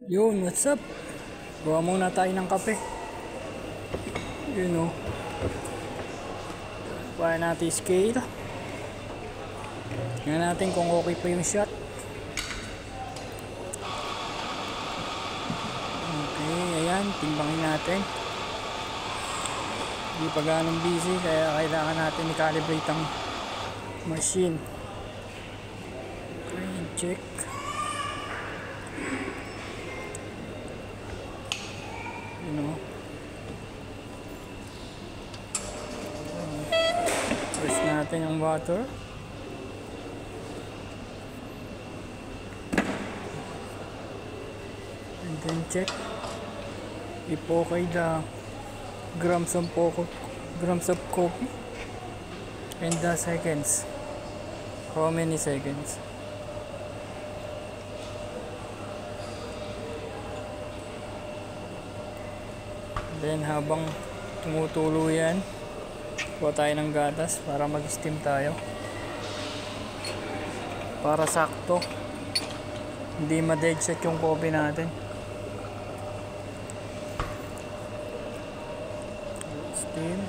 Yun, what's up? Gawa muna tayo ng kape. Yun o. Paya natin scale. Tingnan natin kung okay pa yung shot. Okay, ayan. Timbangin natin. Hindi pa ganong busy kaya kailangan natin i-calibrate ang machine. Okay, check. Press natin yung water. And then check if okay the grams of coffee and the seconds. How many seconds? Then habang tumutulo yan, kuha tayo ng gatas para mag-steam tayo. Para sakto. Hindi ma-dead set yung coffee natin. Steam.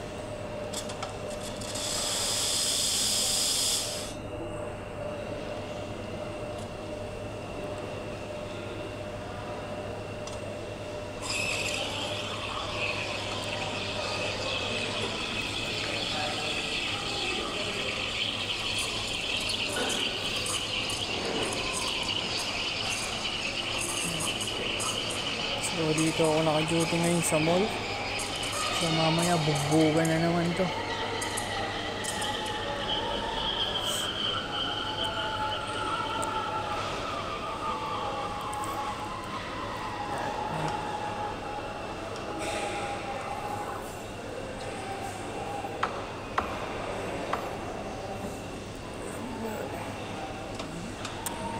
So dito ako naka-duty ngayon sa mall. So mamaya bugbugan na naman to.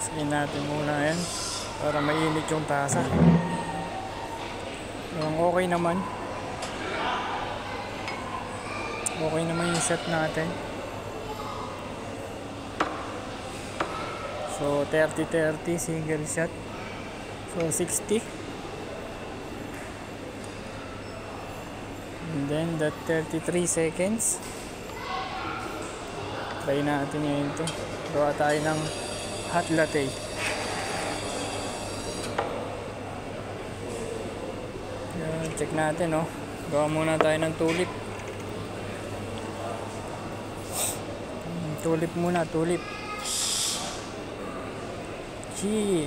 Isayin natin muna yan para mainit yung tasa. Okay naman. Okay naman yung shot natin. So 30-30 single shot. So 60. And then that 33 seconds. Try natin ngayon ito. Gawa tayo ng hot latte. Check natin, oh. Gawa muna tayo ng tulip. Tulip muna, tulip. Gee.